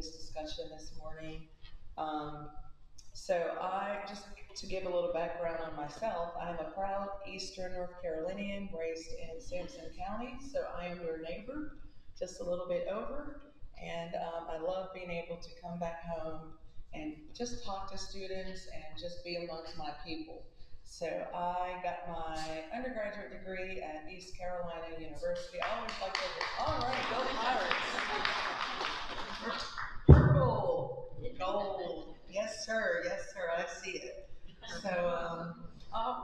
this discussion this morning. Um, just to give a little background on myself, I'm a proud Eastern North Carolinian raised in Sampson County, so I am your neighbor, just a little bit over. And I love being able to come back home and just talk to students and just be amongst my people. So I got my undergraduate degree at East Carolina University. I always like to, all right, go Pirates. Purple, gold. Yes, sir, I see it.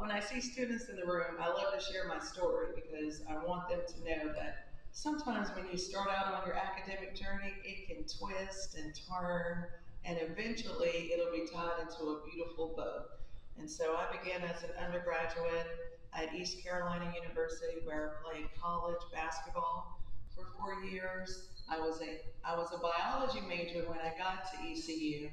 When I see students in the room, I love to share my story because I want them to know that sometimes when you start out on your academic journey, it can twist and turn, and eventually it'll be tied into a beautiful bow. And so I began as an undergraduate at East Carolina University, where I played college basketball for 4 years. I was a biology major when I got to ECU,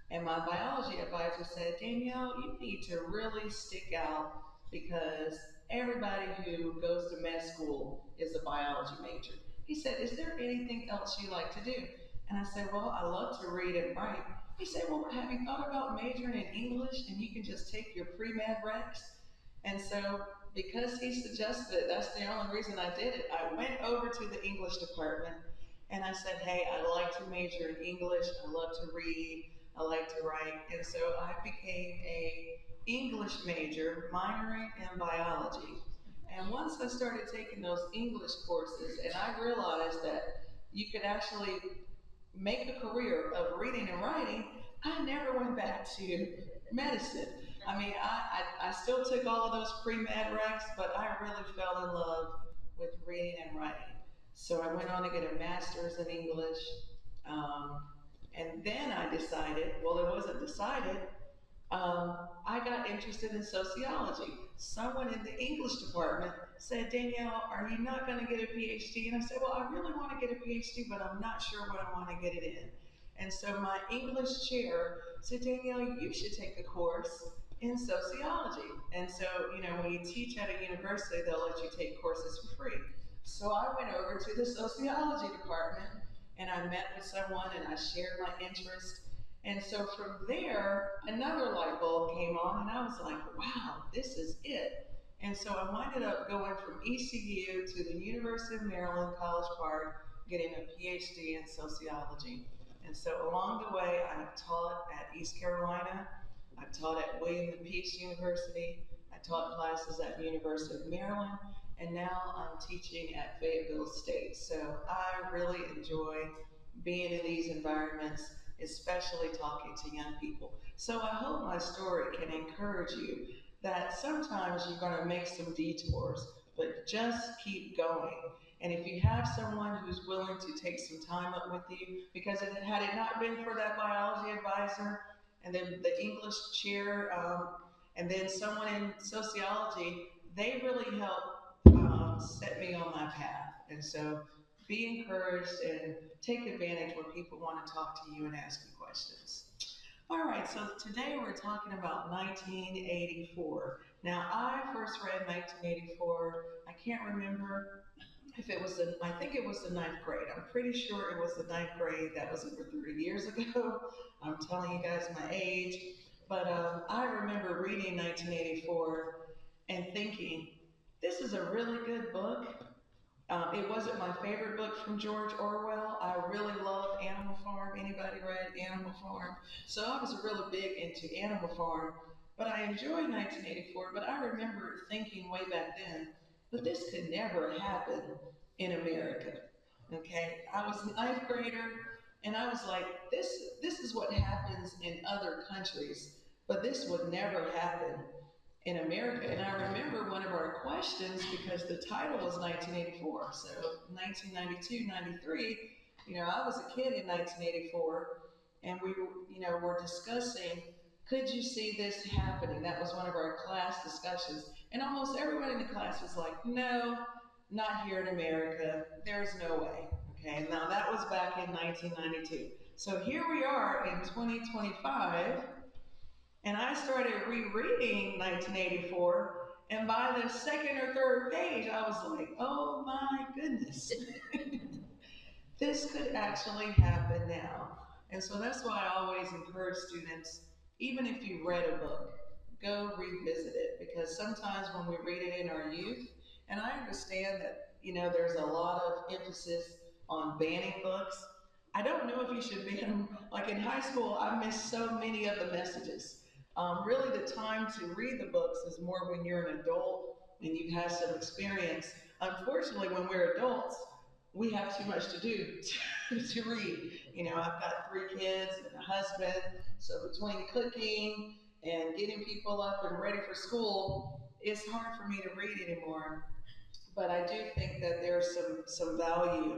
and my biology advisor said, Danielle, you need to really stick out because everybody who goes to med school is a biology major. He said, is there anything else you like to do? And I said, well, I love to read and write. He said, well, have you thought about majoring in English and you can just take your pre-med recs? And so because he suggested it, that's the only reason I did it. I went over to the English department and I said, hey, I like to major in English. I love to read. I like to write. And so I became a English major, minoring in biology. And once I started taking those English courses, and I realized that you could actually make a career of reading and writing, I never went back to medicine. I still took all of those pre-med recs, but I really fell in love with reading and writing. So I went on to get a master's in English. Um, and then I decided, well, it wasn't decided, I got interested in sociology. Someone in the English department said, Danielle, are you not going to get a PhD? And I said, well, I really want to get a PhD, but I'm not sure what I want to get it in. And so my English chair said, Danielle, you should take a course in sociology. And so, when you teach at a university, they'll let you take courses for free. So I went over to the sociology department and I met with someone and I shared my interest, and so from there, another light bulb came on, and I was like, wow, this is it. And so I winded up going from ECU to the University of Maryland, College Park, getting a PhD in sociology. And so along the way, I've taught at East Carolina, I've taught at William and Peace University, I taught classes at the University of Maryland, and now I'm teaching at Fayetteville State. So I really enjoy being in these environments, especially talking to young people. So I hope my story can encourage you that sometimes you're going to make some detours, but just keep going. And if you have someone who's willing to take some time up with you, because had it not been for that biology advisor and then the English chair, and then someone in sociology, they really helped set me on my path. And so be encouraged and take advantage when people want to talk to you and ask you questions. All right, so today we're talking about 1984. Now, I first read 1984. I can't remember if it was I think it was the ninth grade. I'm pretty sure it was the ninth grade. That was over 30 years ago. I'm telling you guys my age. But I remember reading 1984 and thinking, this is a really good book. It wasn't my favorite book from George Orwell. I really loved Animal Farm. Anybody read Animal Farm? So I was really big into Animal Farm, but I enjoyed 1984. But I remember thinking way back then, but this could never happen in America. Okay, I was a ninth grader, and I was like, this is what happens in other countries, but this would never happen in America. And I remember one of our questions, because the title was 1984, so 1992, 93, I was a kid in 1984, and were discussing, could you see this happening? That was one of our class discussions. And almost everybody in the class was like, no, not here in America. There's no way. Okay, now that was back in 1992. So here we are in 2025, and I started rereading 1984, and by the second or third page, I was like, oh my goodness. this could actually happen now. And so that's why I always encourage students, even if you read a book, go revisit it because sometimes when we read it in our youth, and I understand that, there's a lot of emphasis on banning books. I don't know if you should ban them. Like in high school, I missed so many of the messages. Really, the time to read the books is more when you're an adult and you've had some experience. Unfortunately, when we're adults, we have too much to do to read. I've got three kids and a husband, so between cooking and getting people up and ready for school, it's hard for me to read anymore. But I do think that there's some value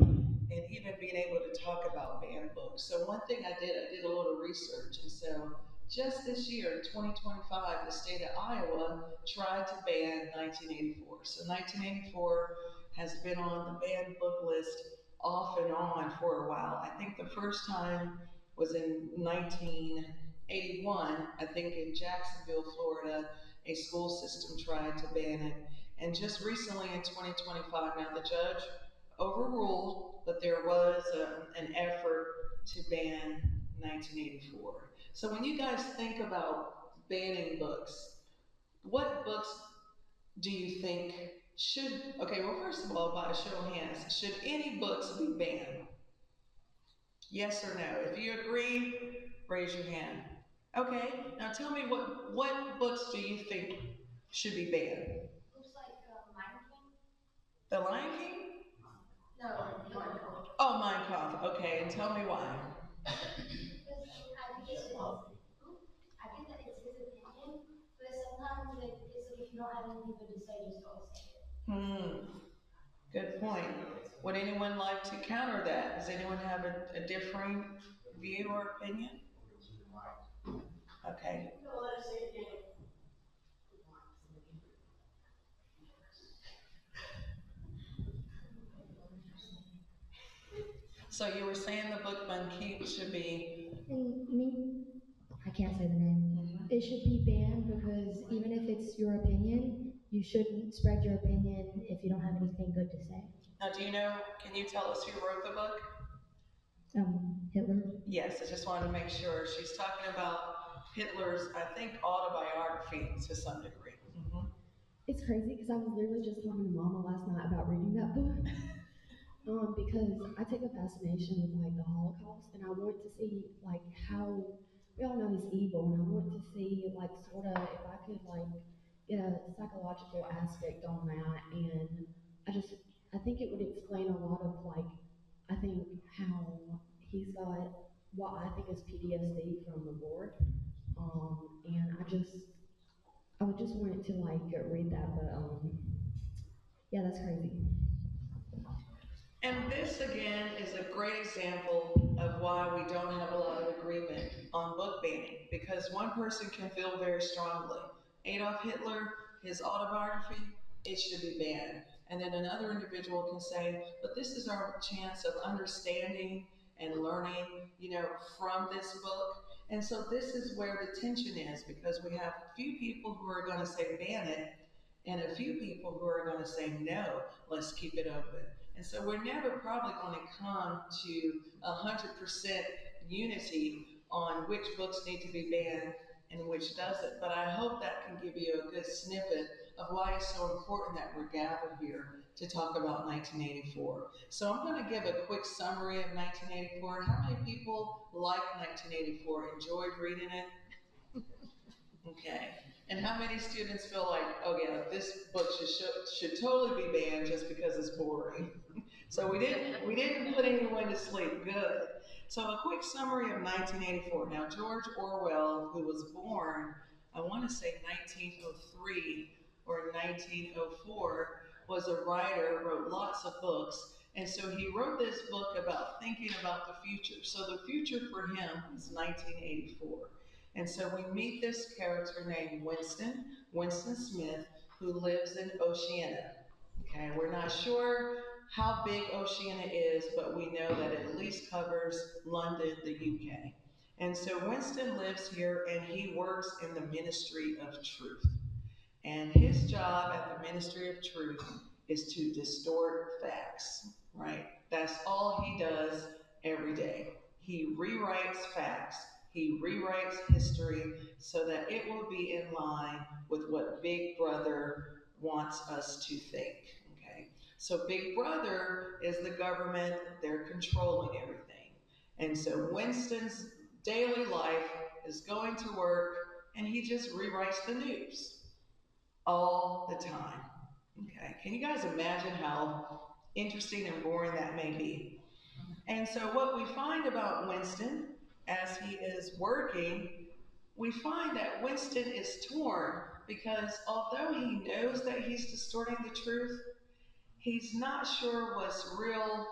in even being able to talk about banned books. So one thing I did a little research, and so just this year, 2025, the state of Iowa tried to ban 1984. So 1984 has been on the banned book list off and on for a while. I think the first time was in 1981. I think in Jacksonville, Florida, a school system tried to ban it, and just recently in 2025, now the judge overruled, but there was an effort to ban 1984. So when you guys think about banning books, what books do you think should, okay, well, first of all, by a show of hands, should any books be banned? Yes or no? If you agree, raise your hand. Okay, now tell me what books do you think should be banned? The Lion King? Oh, Minecraft. Okay, and tell me why. Hmm, good point. Would anyone like to counter that? Does anyone have a differing view or opinion? Okay. So you were saying the book Keep should be. And me, I can't say the name. Mhm. It should be banned because even if it's your opinion, you shouldn't spread your opinion if you don't have anything good to say. Now, do you know? Can you tell us who wrote the book? Hitler. Yes, I just wanted to make sure. She's talking about Hitler's, I think, autobiography to some degree. Hmm. It's crazy because I was literally just talking to Mama last night about reading that book. Because I take a fascination with like the Holocaust, and I want to see like how we all know he's evil, and I want to see like sort of if I could like get a psychological aspect on that, and I just I think it would explain a lot of like I think how he's got what I think is PTSD from the war, and I would just want to like read that, but yeah, that's crazy. And this again is a great example of why we don't have a lot of agreement on book banning because one person can feel very strongly. Adolf Hitler, his autobiography, it should be banned. And then another individual can say, but this is our chance of understanding and learning, from this book. And so this is where the tension is because we have a few people who are going to say ban it and a few people who are going to say no, let's keep it open. And so we're never probably going to come to 100% unity on which books need to be banned and which doesn't. But I hope that can give you a good snippet of why it's so important that we're gathered here to talk about 1984. So I'm going to give a quick summary of 1984. How many people like 1984, enjoyed reading it? Okay. And how many students feel like, oh yeah, this book should totally be banned just because it's boring? So we didn't put anyone to sleep. Good. So a quick summary of 1984. Now George Orwell, who was born, I want to say 1903 or 1904, was a writer, wrote lots of books, and so he wrote this book about thinking about the future. So the future for him is 1984. And so we meet this character named Winston Smith, who lives in Oceania. Okay, we're not sure how big Oceania is, but we know that it at least covers London, the UK. And so Winston lives here and he works in the Ministry of Truth. And his job at the Ministry of Truth is to distort facts, right? That's all he does every day. He rewrites facts, he rewrites history so that it will be in line with what Big Brother wants us to think. Okay? So, Big Brother is the government, they're controlling everything. And so, Winston's daily life is going to work and he just rewrites the news all the time. Okay, can you guys imagine how interesting and boring that may be? And so, what we find about Winston as he is working, we find that Winston is torn because although he knows that he's distorting the truth, he's not sure what's real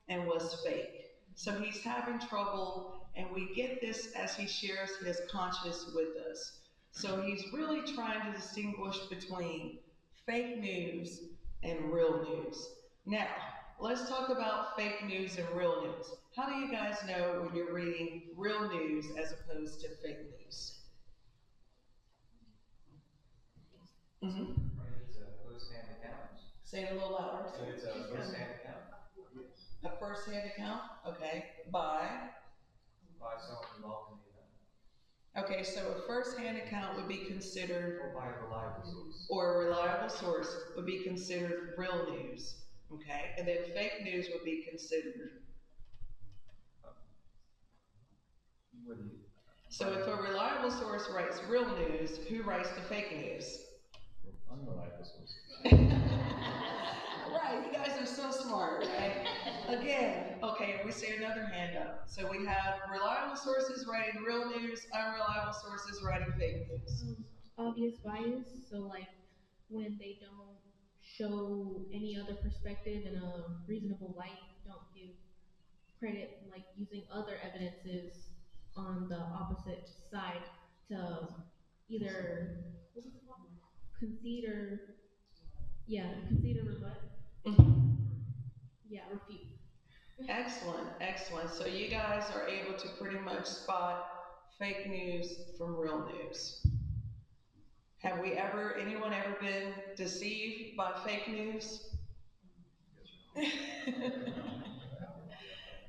and what's fake. So he's having trouble, and we get this as he shares his conscience with us. So he's really trying to distinguish between fake news and real news. Now, let's talk about fake news and real news. How do you guys know when you're reading real news as opposed to fake news? Mm-hmm. It's a first-hand account. Say it a little louder. So it's a first-hand account A first-hand account, okay, by. by someone involved in the event, Okay, so a first-hand account would be considered, or by a reliable source. or a reliable source would be considered real news, okay? And then fake news would be considered. What do you? So if a reliable source writes real news, who writes the fake news? Unreliable sources. Right, you guys are so smart, right? Again, okay, we see another hand up. So we have reliable sources writing real news, unreliable sources writing fake news. Obvious bias. So like when they don't show any other perspective in a reasonable light, don't give credit, like using other evidences on the opposite side to either concede or concede or rebut. Mhm. Yeah, refute. Excellent, excellent. So you guys are able to pretty much spot fake news from real news. Have we ever, anyone ever been deceived by fake news?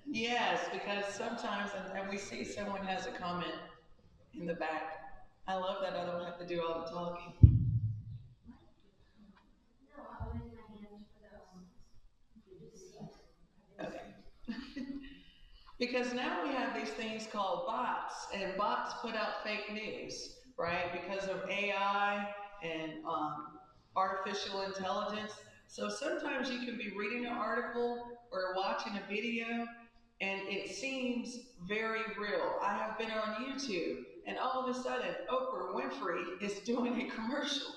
Yes, because sometimes, and we see someone has a comment in the back. I love that I don't have to do all the talking. Okay. Because now we have these things called bots, and bots put out fake news, right? Because of AI and artificial intelligence. So sometimes you can be reading an article or watching a video, and it seems very real. I have been on YouTube, and all of a sudden, Oprah Winfrey is doing a commercial,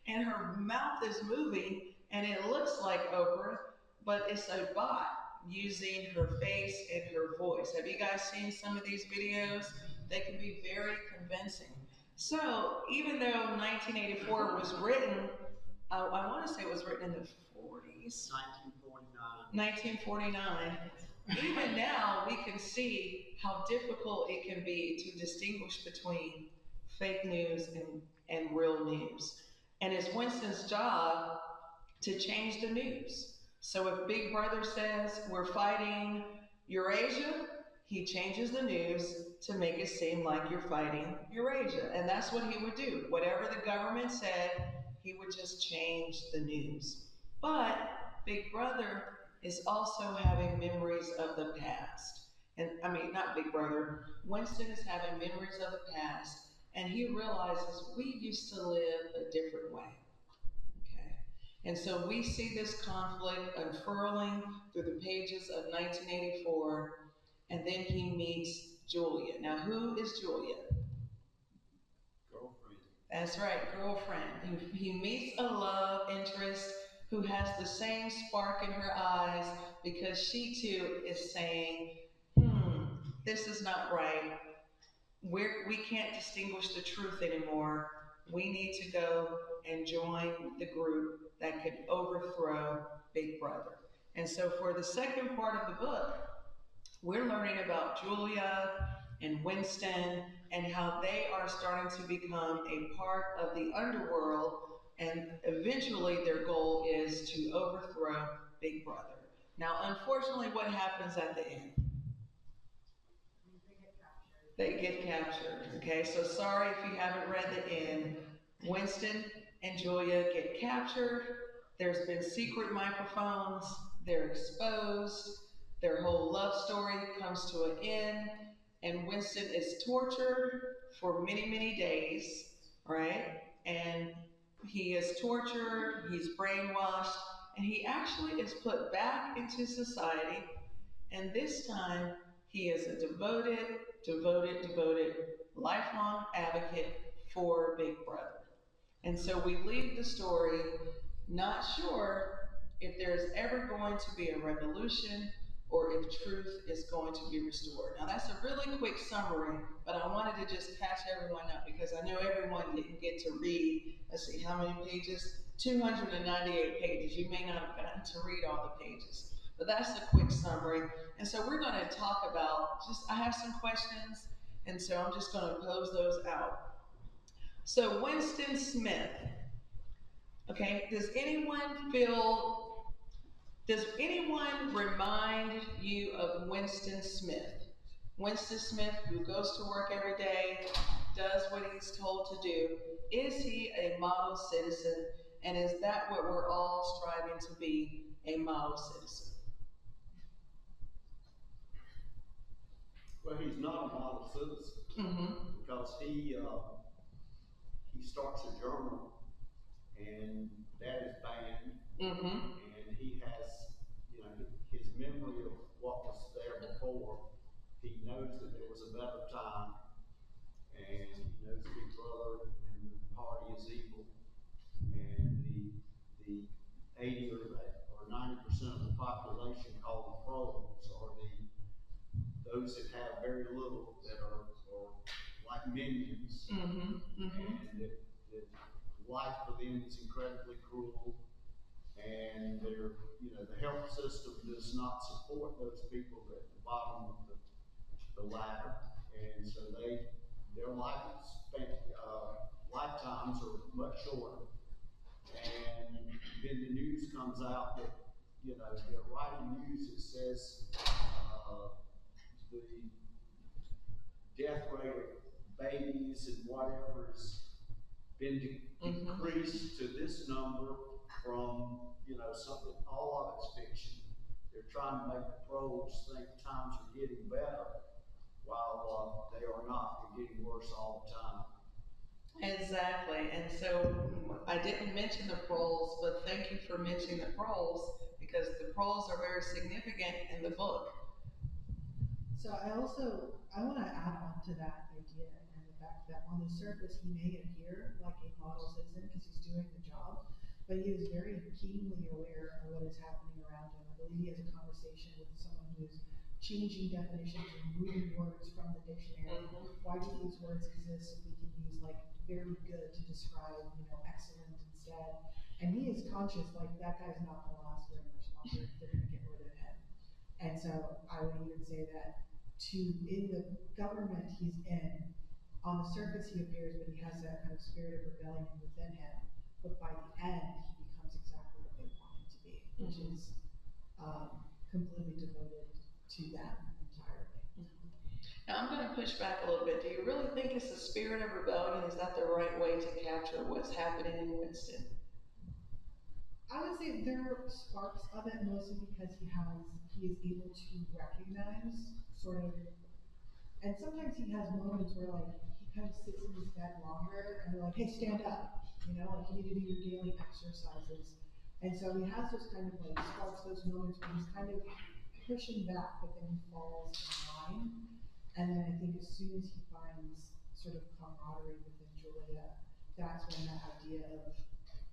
and her mouth is moving, and it looks like Oprah, but it's a bot using her face and her voice. Have you guys seen some of these videos? They can be very convincing. So, even though 1984 was written, I want to say it was written in the 40s, 1949. Even now, we can see how difficult it can be to distinguish between fake news and real news. And it's Winston's job to change the news. So if Big Brother says we're fighting Eurasia, he changes the news to make it seem like you're fighting Eurasia. And that's what he would do. Whatever the government said, he would just change the news. But Big Brother is also having memories of the past. And I mean, not Big Brother, Winston is having memories of the past, and he realizes we used to live a different way. Okay. And so we see this conflict unfurling through the pages of 1984, and then he meets Julia. Now, who is Julia? Girlfriend. That's right, girlfriend. He meets a love interest who has the same spark in her eyes because she too is saying, this is not right. We can't distinguish the truth anymore. We need to go and join the group that could overthrow Big Brother. And so, for the second part of the book, we're learning about Julia and Winston and how they are starting to become a part of the underworld, and eventually their goal is to overthrow Big Brother. Now, unfortunately, what happens at the end? They get captured. Okay, so sorry if you haven't read the end. Winston and Julia get captured. There's been secret microphones. They're exposed. Their whole love story comes to an end. And Winston is tortured for many, many days, right? And he is tortured, he's brainwashed, and he actually is put back into society. And this time, he is a devoted, lifelong advocate for Big Brother. And so we leave the story not sure if there's ever going to be a revolution or if truth is going to be restored. Now, that's a really quick summary, but I wanted to just catch everyone up because I know everyone didn't get to read, let's see, how many pages? 298 pages. You may not have gotten to read all the pages, but that's a quick summary. And so we're going to talk about I have some questions, and so I'm just going to pose those out. So, Winston Smith, okay, does anyone remind you of Winston Smith? Winston Smith, who goes to work every day, does what he's told to do. Is he a model citizen? And is that what we're all striving to be, a model citizen? Well, he's not a model citizen because he starts a journal, and that is banned. And he has, his memory of what was there before. He knows that there was a better time, and he knows Big Brother and the party is evil, and the 80 or 90% of the population called the pros are those that have very little, that are like minions, and that life for them is incredibly cruel, and the health system does not support those people at the bottom of the ladder, and so their lifetimes are much shorter. And then the news comes out that they're writing news that says the death rate of babies and whatever has been decreased to this number from something. All of it's fiction. They're trying to make the pros think times are getting better, while they are not. They're getting worse all the time. Exactly. And so I didn't mention the proles, but thank you for mentioning the proles because the proles are very significant in the book. So I want to add on to that idea and the fact that on the surface he may appear like a model citizen because he's doing the job, but he is very keenly aware of what is happening around him. I believe he has a conversation with someone who is changing definitions and removing words from the dictionary. Why do these words exist if we can use like very good to describe, excellent instead? And he is conscious, like that guy's not going to last very much longer. They're going to get rid of him. And so I would even say that in the government he's in, on the surface he appears, but he has that kind of spirit of rebellion within him. But by the end, he becomes exactly what they want him to be, which is completely devoted to them entirely. Now I'm going to push back a little bit. Do you really think it's a spirit of rebellion? Is that the right way to capture what's happening in Winston? I would say there are sparks of it, mostly because he is able to recognize sort of, and sometimes he has moments where like he kind of sits in his bed longer and they're like, hey, stand up, like you need to do your daily exercises. And so he has those kind of like sparks, those moments where he's kind of pushing back, but then he falls in line. And then I think as soon as he finds sort of camaraderie within Julia, that's when that idea of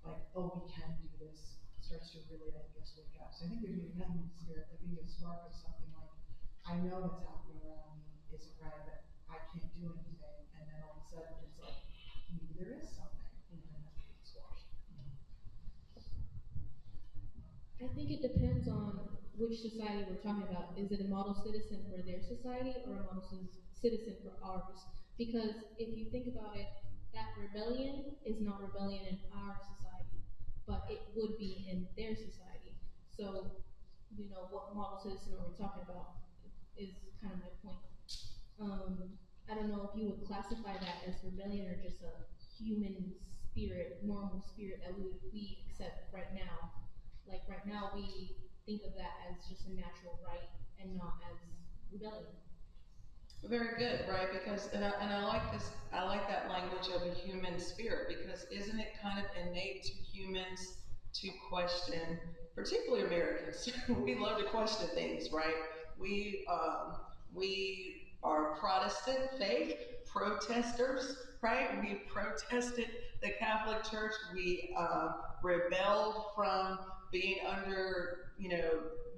like, oh, we can do this starts to really, I guess, wake up. So I think there's maybe not even spirit, like maybe a spark of something like, I know what's happening around me isn't right, but I can't do anything. And then all of a sudden it's like, maybe there is something. And then that's being squashed. I think it depends on which society we're talking about. Is it a model citizen for their society or a model citizen for ours? Because if you think about it, that rebellion is not rebellion in our society, but it would be in their society. So what model citizen are we talking about is kind of my point. I don't know if you would classify that as rebellion or just a human spirit, normal spirit that we accept right now. Like right now, we think of that as just a natural right and not as rebellion. Very good, right? Because and I like this. I like that language of a human spirit because isn't it kind of innate to humans to question, particularly Americans? We love to question things, right? We we are Protestant faith protesters, right? We protested the Catholic Church. We rebelled from being under,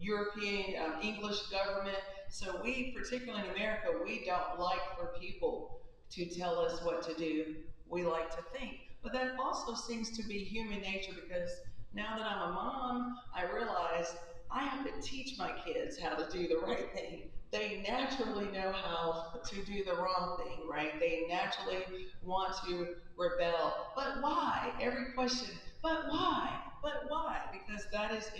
European English government. So we, particularly in America, we don't like for people to tell us what to do. We like to think. But that also seems to be human nature because now that I'm a mom, I realize I have to teach my kids how to do the right thing. They naturally know how to do the wrong thing, right? They naturally want to rebel. But why? Every question, but why? But why? Because that is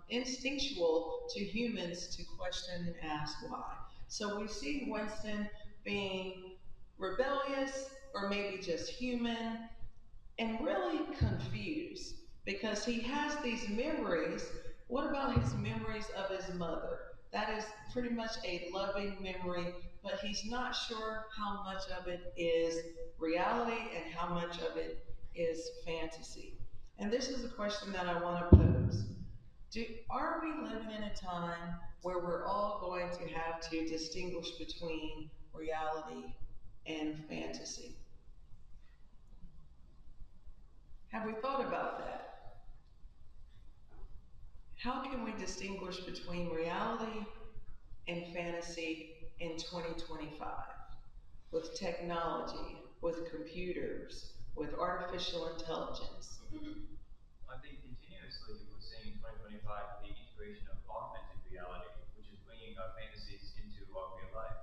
instinctual to humans to question and ask why. So we see Winston being rebellious or maybe just human and really confused because he has these memories. What about his memories of his mother? That is pretty much a loving memory, but he's not sure how much of it is reality and how much of it is fantasy. And this is a question that I want to pose. Are we living in a time where we're all going to have to distinguish between reality and fantasy? Have we thought about that? How can we distinguish between reality and fantasy in 2025 with technology, with computers, with artificial intelligence? I think continuously we're seeing in 2025 the integration of augmented reality, which is bringing our fantasies into our real life.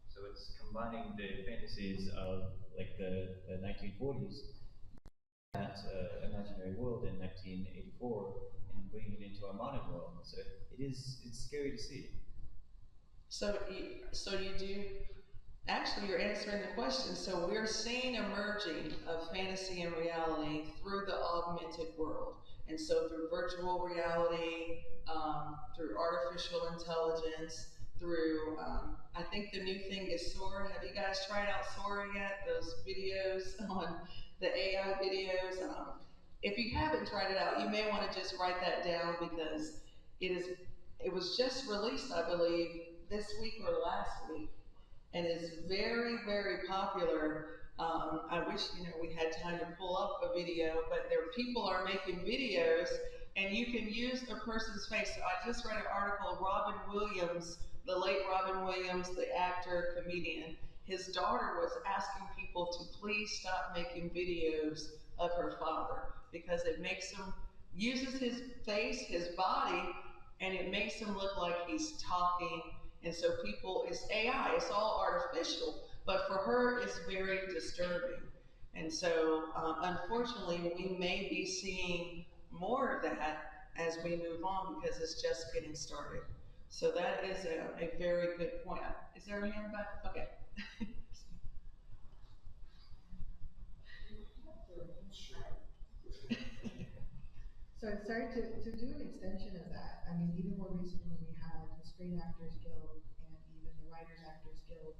So it's combining the fantasies of like the 1940s, that imaginary world in 1984, and bringing it into our modern world. So it's scary to see. So you do. Actually, you're answering the question. So we're seeing a merging of fantasy and reality through the augmented world. And so through virtual reality, through artificial intelligence, through, I think the new thing is Sora. Have you guys tried out Sora yet? Those videos on the AI videos. If you haven't tried it out, you may want to just write that down because it is. It was just released, I believe, this week or last week and is very, very popular. I wish we had time to pull up a video, but there people are making videos, and you can use a person's face. So I just read an article. Robin Williams, the late Robin Williams, the actor comedian, his daughter was asking people to please stop making videos of her father because it makes him uses his face, his body, and it makes him look like he's talking and so people, it's AI, it's all artificial, but for her, it's very disturbing. And so, unfortunately, we may be seeing more of that as we move on because it's just getting started. So that is a very good point. Is there a hand back? Okay. So sorry to do an extension of that. I mean, even more recently, we had the Screen Actors Guild and even the Writers Actors Guild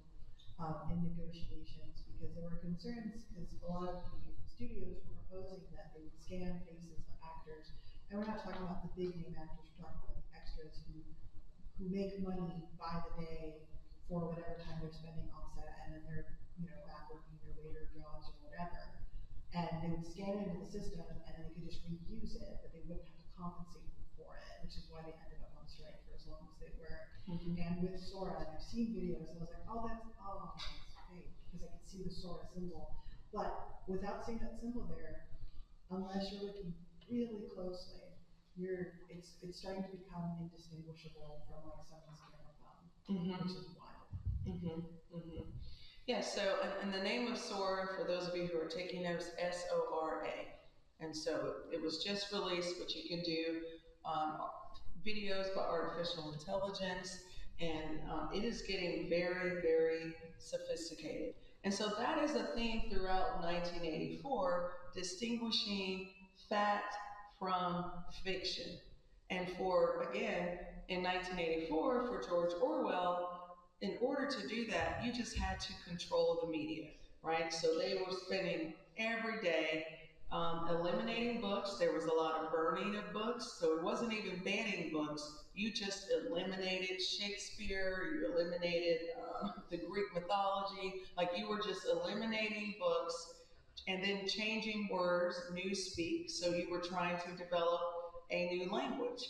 in negotiations because there were concerns because a lot of the studios were proposing that they would scan faces of actors, and we're not talking about the big name actors. We're talking about the extras who make money by the day for whatever time they're spending on set, and then they're back working their waiter jobs or whatever, and they would scan it into the system and then they could just reuse it, but they wouldn't have to compensate them for it, which is why they ended up on strike for as long as they were. Mm-hmm. And with Sora, I've seen videos and I was like, that's fake because I could see the Sora symbol. But without seeing that symbol there, unless you're looking really closely, it's starting to become indistinguishable from like someone's camera thumb, Mm-hmm. which is wild. Mm-hmm. Mm-hmm. Yeah, so, and the name of Sora, for those of you who are taking notes, Sora. And so it was just released, but you can do videos by artificial intelligence, and it is getting very, very sophisticated. And so that is a theme throughout 1984, distinguishing fact from fiction. And for, again, in 1984, for George Orwell, in order to do that, you just had to control the media, right? So they were spending every day eliminating books. There was a lot of burning of books, so it wasn't even banning books. You just eliminated Shakespeare, you eliminated the Greek mythology, like you were just eliminating books and then changing words, new speak. So you were trying to develop a new language,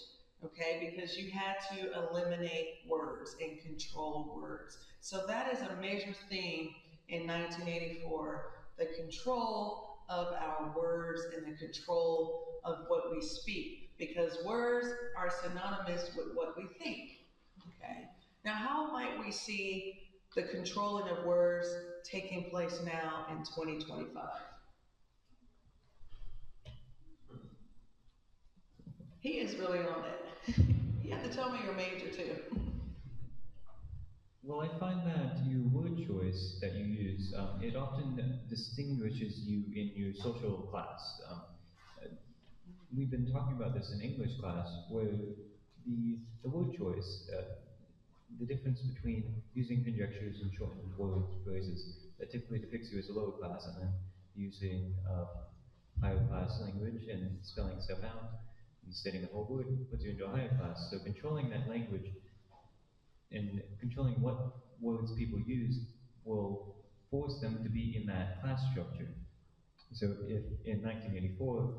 okay, because you had to eliminate words and control words. So that is a major theme in 1984, the control of our words and the control of what we speak, because words are synonymous with what we think, okay? Now, how might we see the controlling of words taking place now in 2025? He is really on it. You have to tell me your major too. Well, I find that your word choice that you use, it often distinguishes you in your social class. Uh, we've been talking about this in English class, where the word choice, the difference between using conjectures and shortened word phrases that typically depicts you as a lower class, and then using higher class language and spelling stuff out and stating a whole word puts you into a higher class. So controlling that language and controlling what words people use will force them to be in that class structure. So if in 1984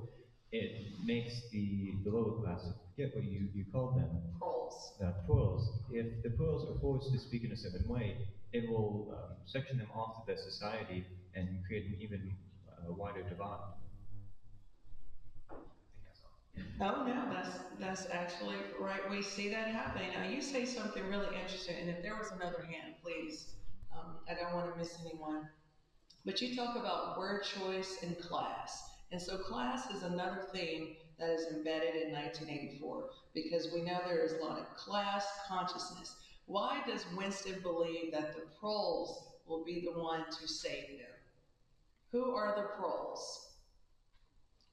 it makes the lower class, I forget what you called them, Proles. pearls. If the pearls are forced to speak in a certain way, it will section them off to their society and create an even wider divide. Oh no, that's actually right. We see that happening. Now you say something really interesting, and if there was another hand, please. I don't want to miss anyone. But you talk about word choice and class. And so class is another theme that is embedded in 1984 because we know there is a lot of class consciousness. Why does Winston believe that the proles will be the one to save him? Who are the proles?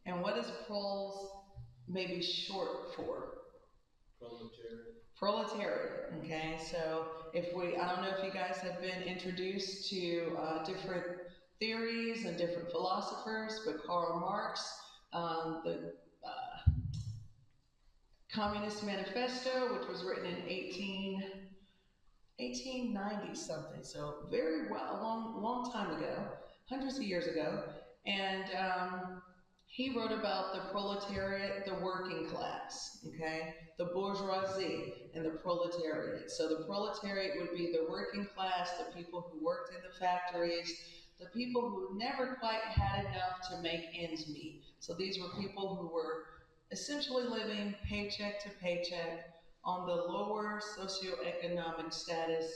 And what is proles maybe short for? Proletariat. Proletariat. Okay, so if I don't know if you guys have been introduced to different theories and different philosophers, but Karl Marx, the Communist Manifesto, which was written in 1890 something, so very well, a long time ago, hundreds of years ago, and he wrote about the proletariat, the working class, okay, the bourgeoisie and the proletariat. So the proletariat would be the working class, the people who worked in the factories, the people who never quite had enough to make ends meet. So these were people who were essentially living paycheck to paycheck on the lower socioeconomic status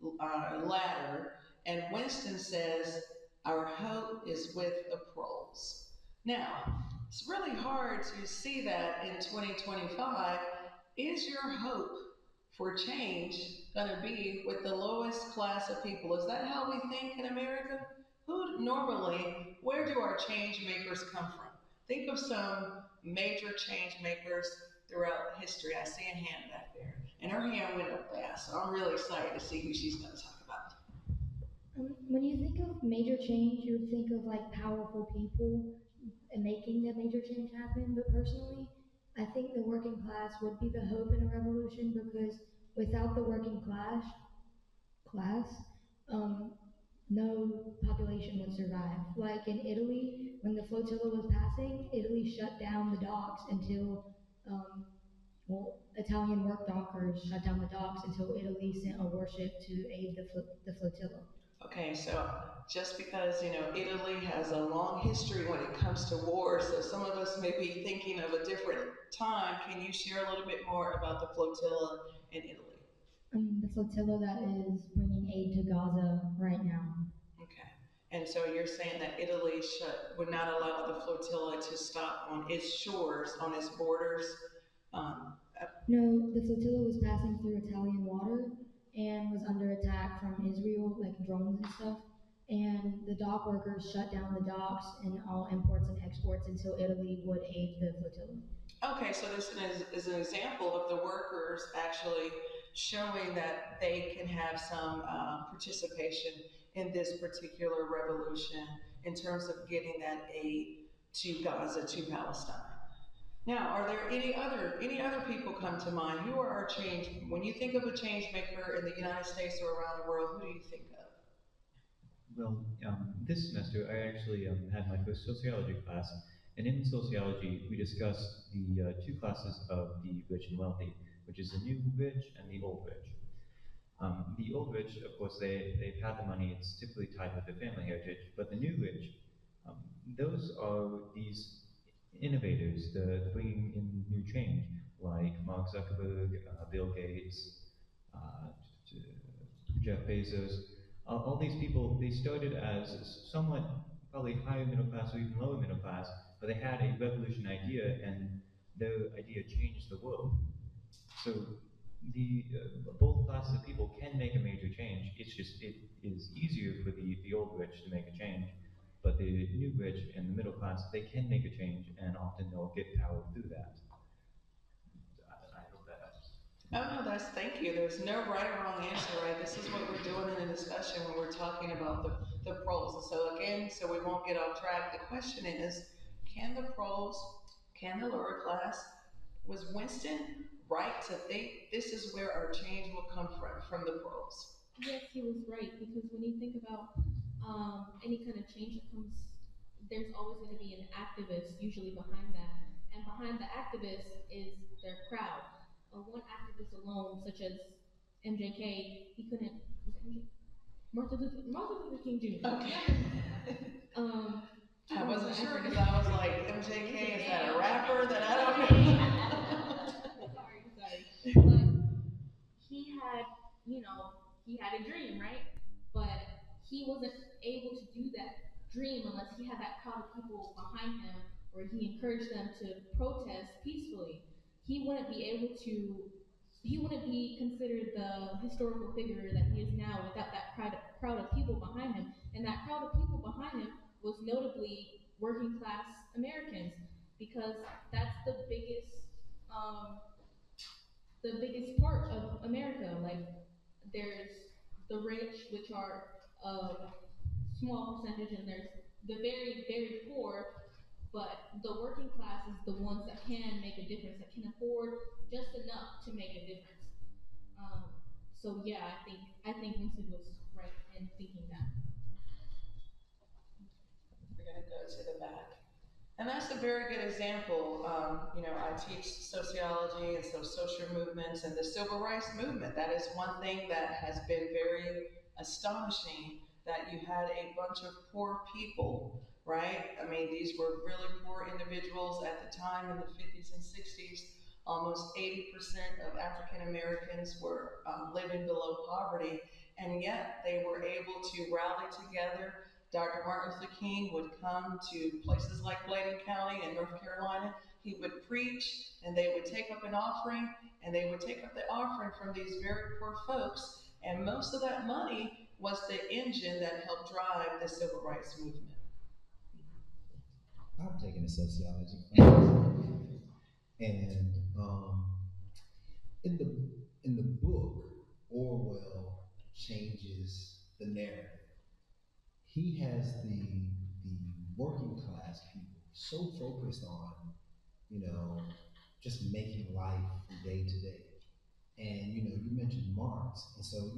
ladder. And Winston says, our hope is with the proles. Now, it's really hard to see that in 2025. Is your hope for change going to be with the lowest class of people? Is that how we think in America? Where do our change makers come from? Think of some major change makers throughout history. I see a hand back there. And her hand went up fast, so I'm really excited to see who she's going to talk about. When you think of major change, you would think of like powerful people and making that major change happen. But personally, I think the working class would be the hope in a revolution because without the working class, um, no population would survive. Like in Italy, when the flotilla was passing, Italy shut down the docks until, Italian work dockers shut down the docks until Italy sent a warship to aid the flotilla. Okay, so just because, Italy has a long history when it comes to war, so some of us may be thinking of a different time. Can you share a little bit more about the flotilla in Italy? The flotilla that is bringing aid to Gaza right now. Okay. And so you're saying that Italy would not allow the flotilla to stop on its shores, on its borders, No, the flotilla was passing through Italian water and was under attack from Israel, like drones and stuff. And the dock workers shut down the docks and all imports and exports until Italy would aid the flotilla. Okay, so this is an example of the workers actually showing that they can have some participation in this particular revolution in terms of getting that aid to Gaza, to Palestine. Now, are there any other people come to mind? Who are our change? When you think of a change maker in the United States or around the world, who do you think of? Well, this semester I actually had my first sociology class, and in sociology we discussed the two classes of the rich and wealthy, which is the new rich and the old rich. The old rich, of course, they've had the money, it's typically tied with their family heritage, but the new rich, um, those are these innovators, the bringing in new change, like Mark Zuckerberg, Bill Gates, uh, Jeff Bezos. All these people, they started as somewhat probably higher middle class or even lower middle class, but they had a revolution idea, and their idea changed the world. So both classes of people can make a major change. It's just it is easier for the old rich to make a change, but the new rich and the middle class, they can make a change, and often they'll get power through that. I hope that helps. Oh no, that's thank you. There's no right or wrong answer, right? This is what we're doing in a discussion when we're talking about the pros. And so again, so we won't get off track. The question is, can the pros, can the lower class, was Winston right to think this is where our change will come from the pros? Yes, he was right because when you think about any kind of change that comes, there's always going to be an activist usually behind that, and behind the activist is their crowd. One activist alone, such as MJK, he couldn't. Was it MJ? Martin Luther King Jr. Okay. He I was wasn't an sure because activist. I was like, MJK, is that a rapper that I don't Okay. know? Sorry. But he had, you know, he had a dream, right? But he wasn't able to do that dream unless he had that crowd of people behind him where he encouraged them to protest peacefully. He wouldn't be able to, he wouldn't be considered the historical figure that he is now without that crowd of people behind him. And that crowd of people behind him was notably working class Americans because that's um, the biggest part of America. Like there's the rich, which are a small percentage, and there's the very, very poor. But the working class is the ones that can make a difference, that can afford just enough to make a difference. Um, so yeah, I think Winston was right in thinking that. We're going to go to the back. And that's a very good example. I teach sociology and so social movements and the civil rights movement. That is one thing that has been very astonishing that you had a bunch of poor people, right? I mean, these were really poor individuals at the time in the 50s and 60s. Almost 80% of African Americans were living below poverty, and yet they were able to rally together. Dr. Martin Luther King would come to places like Bladen County in North Carolina. He would preach, and they would take up an offering, and they would take up the offering from these very poor folks. And most of that money was the engine that helped drive the civil rights movement. I've taken a sociology class, and in the in the book, Orwell changes the narrative. He has the working class people so focused on, you know, just making life from day to day. And you mentioned Marx, and so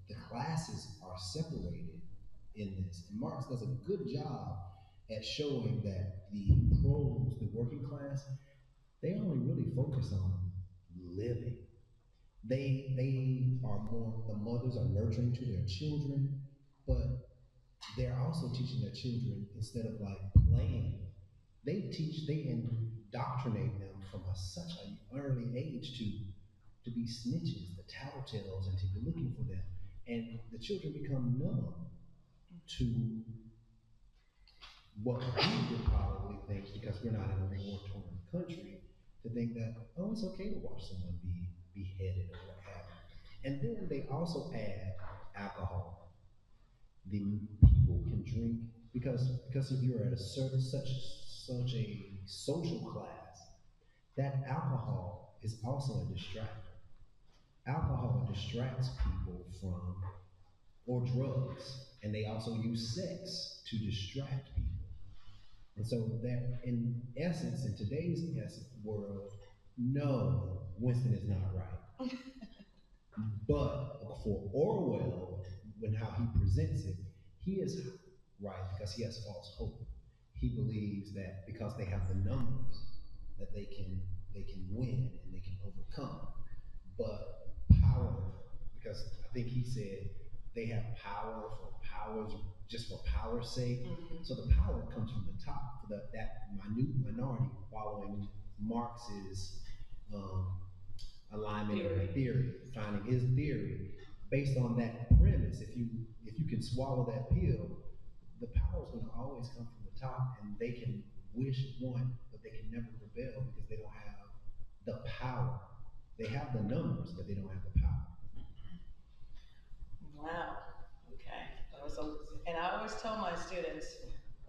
the classes are separated in this. And Marx does a good job at showing that the pros, the working class, they only really focus on living. They are more, the mothers are nurturing to their children, but they're also teaching their children, instead of like playing, they indoctrinate them from such an early age to be snitches, the tattletales, and to be looking for them. And the children become numb to what we would probably think, because we're not in a war torn country, to think that, oh, it's okay to watch someone be beheaded or what have you. And then they also add alcohol. The people can drink because if you're at a certain such a social class, that alcohol is also a distractor. Alcohol distracts people from or drugs, and they also use sex to distract people. And so that, in essence, in today's world, no, Winston is not right. But for Orwell, when how he presents it, he is right because he has false hope. He believes that because they have the numbers, that they can win and they can overcome. But power, because I think he said they have power for powers just for power's sake. So the power comes from the top, for that minute minority following Marx's um, alignment of theory, finding his theory based on that premise. If you can swallow that pill, the power is going to always come from the top, and they can wish one, but they can never rebel because they don't have the power. They have the numbers, but they don't have the power. Wow. Okay. And I always tell my students,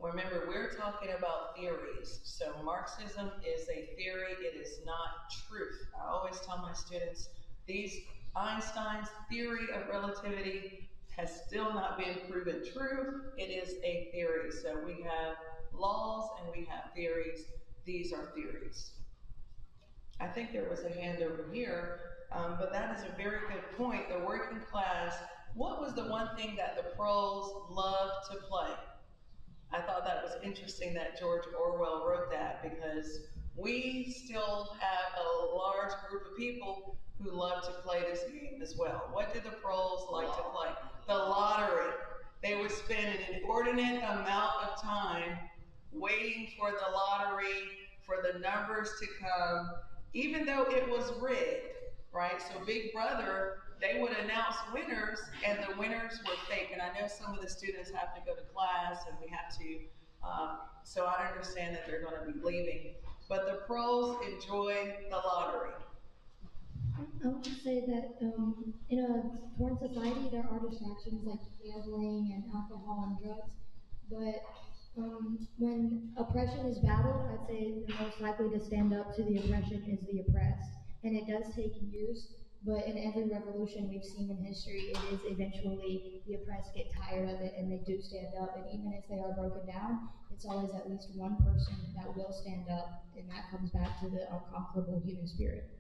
remember, we're talking about theories. So Marxism is a theory, it is not truth. I always tell my students, these Einstein's theory of relativity has still not been proven true. It is a theory. So we have laws and we have theories. These are theories. I think there was a hand over here, but that is a very good point. The working class, what was the one thing that the pros loved to play? I thought that was interesting that George Orwell wrote that because we still have a large group of people who love to play this game as well. What did the pros like to play? The lottery. They would spend an inordinate amount of time waiting for the lottery, for the numbers to come, even though it was rigged, right? So Big Brother, they would announce winners, and the winners were fake. And I know some of the students have to go to class, and we have to, so I understand that they're going to be leaving. But the pros enjoy the lottery. I would just say that in a foreign society, there are distractions like gambling and alcohol and drugs. But when oppression is battled, I'd say the most likely to stand up to the oppression is the oppressed. And it does take years, but in every revolution we've seen in history, it is eventually the oppressed get tired of it and they do stand up. And even if they are broken down, it's always at least one person that will stand up, and that comes back to the unconquerable human spirit.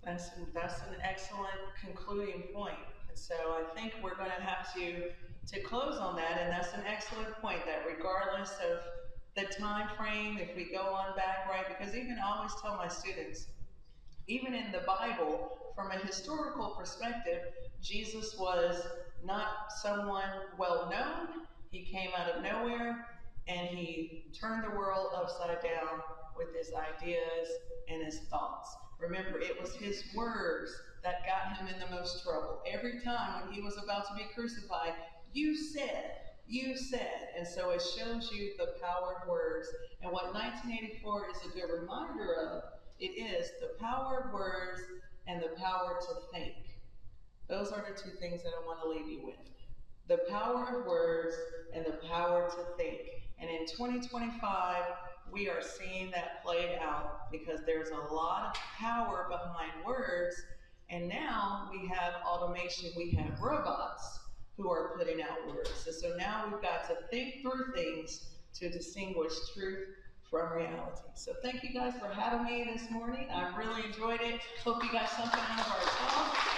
That's an excellent concluding point. And so I think we're going to have to close on that. And that's an excellent point that regardless of the time frame, if we go on back, right? Because even I always tell my students, even in the Bible, from a historical perspective, Jesus was not someone well known. He came out of nowhere and he turned the world upside down with his ideas and his thoughts. Remember, it was his words that got him in the most trouble. Every time when he was about to be crucified, you said, you said. And so it shows you the power of words. And what 1984 is a good reminder of, it is the power of words and the power to think. Those are the two things that I want to leave you with. The power of words and the power to think. And in 2025, we are seeing that played out because there's a lot of power behind words. And now we have automation, we have robots who are putting out words. And so now we've got to think through things to distinguish truth from reality. So thank you guys for having me this morning. I really enjoyed it. Hope you got something out of our talk.